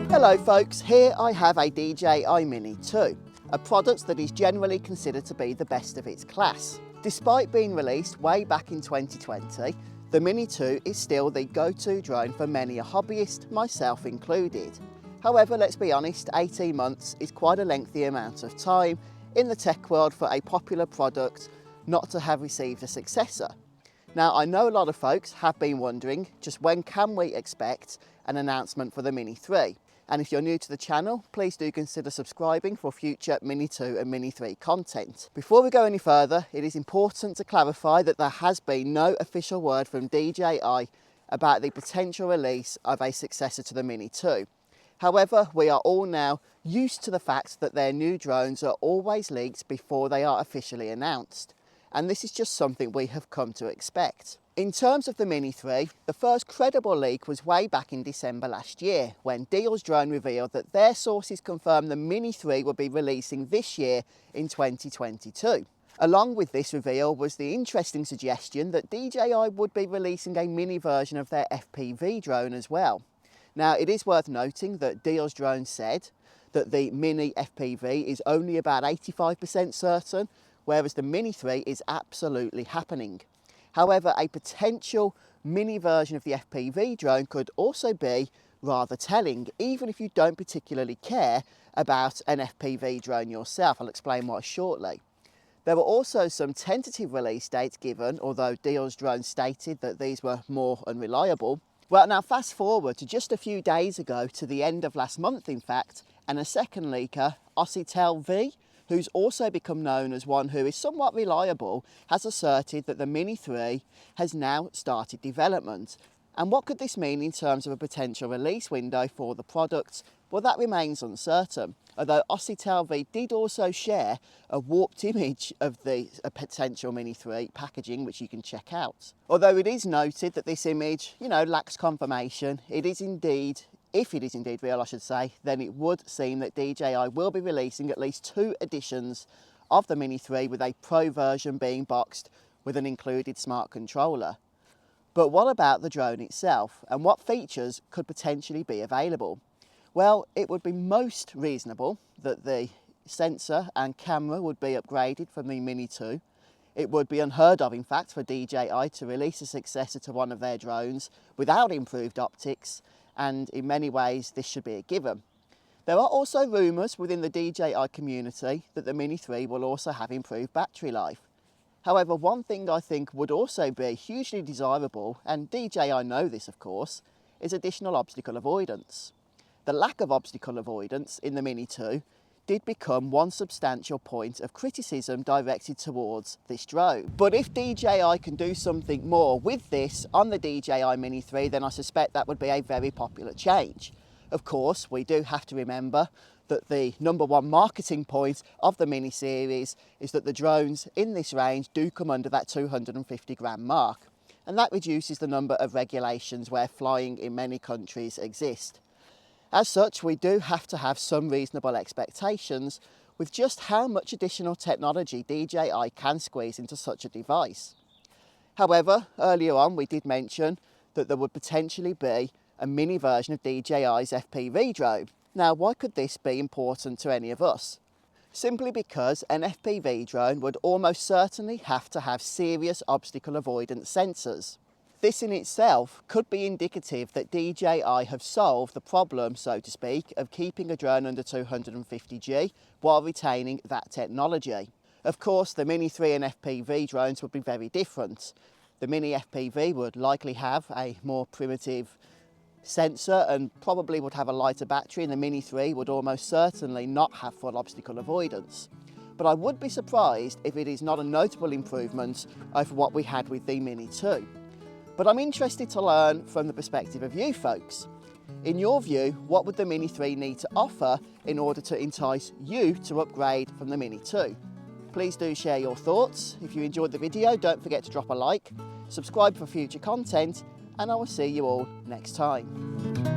Hello folks, here I have a DJI Mini 2, a product that is generally considered to be the best of its class. Despite being released way back in 2020, the Mini 2 is still the go-to drone for many a hobbyist, myself included. However, let's be honest, 18 months is quite a lengthy amount of time in the tech world for a popular product not to have received a successor. Now, I know a lot of folks have been wondering just when can we expect an announcement for the Mini 3? And if you're new to the channel, please do consider subscribing for future Mini 2 and Mini 3 content. Before we go any further, it is important to clarify that there has been no official word from DJI about the potential release of a successor to the Mini 2. However, we are all now used to the fact that their new drones are always leaked before they are officially announced. And this is just something we have come to expect. In terms of the Mini 3, the first credible leak was way back in December last year, when Deal's Drone revealed that their sources confirmed the Mini 3 would be releasing this year in 2022. Along with this reveal was the interesting suggestion that DJI would be releasing a mini version of their FPV drone as well. Now, it is worth noting that Deal's Drone said that the Mini FPV is only about 85% certain, whereas the Mini 3 is absolutely happening. However, a potential mini version of the FPV drone could also be rather telling, even if you don't particularly care about an FPV drone yourself. I'll explain why shortly. There were also some tentative release dates given, although Deal's Drone stated that these were more unreliable. Well, now fast forward to just a few days ago, to the end of last month in fact, and a second leaker, V, who's also become known as one who is somewhat reliable, has asserted that the Mini 3 has now started development. And what could this mean in terms of a potential release window for the product? Well, that remains uncertain, although V did also share a warped image of the potential Mini 3 packaging, which you can check out. Although it is noted that this image, lacks confirmation, it is indeed, if it is indeed real, I should say, then it would seem that DJI will be releasing at least 2 editions of the Mini 3, with a Pro version being boxed with an included smart controller. But what about the drone itself, and what features could potentially be available? Well, it would be most reasonable that the sensor and camera would be upgraded from the Mini 2. It would be unheard of, in fact, for DJI to release a successor to one of their drones without improved optics, and in many ways this should be a given. There are also rumours within the DJI community that the Mini 3 will also have improved battery life. However, one thing I think would also be hugely desirable, and DJI know this of course, is additional obstacle avoidance. The lack of obstacle avoidance in the Mini 2 did become one substantial point of criticism directed towards this drone. But if DJI can do something more with this on the DJI Mini 3, then I suspect that would be a very popular change. Of course, we do have to remember that the #1 marketing point of the Mini series is that the drones in this range do come under that 250 gram mark, and that reduces the number of regulations where flying in many countries exist. As such, we do have to have some reasonable expectations with just how much additional technology DJI can squeeze into such a device. However, earlier on we did mention that there would potentially be a mini version of DJI's FPV drone. Now, why could this be important to any of us? Simply because an FPV drone would almost certainly have to have serious obstacle avoidance sensors. This in itself could be indicative that DJI have solved the problem, so to speak, of keeping a drone under 250G while retaining that technology. Of course, the Mini 3 and FPV drones would be very different. The Mini FPV would likely have a more primitive sensor and probably would have a lighter battery, and the Mini 3 would almost certainly not have full obstacle avoidance. But I would be surprised if it is not a notable improvement over what we had with the Mini 2. But I'm interested to learn from the perspective of you folks. In your view, what would the Mini 3 need to offer in order to entice you to upgrade from the Mini 2? Please do share your thoughts. If you enjoyed the video, don't forget to drop a like, subscribe for future content, and I will see you all next time.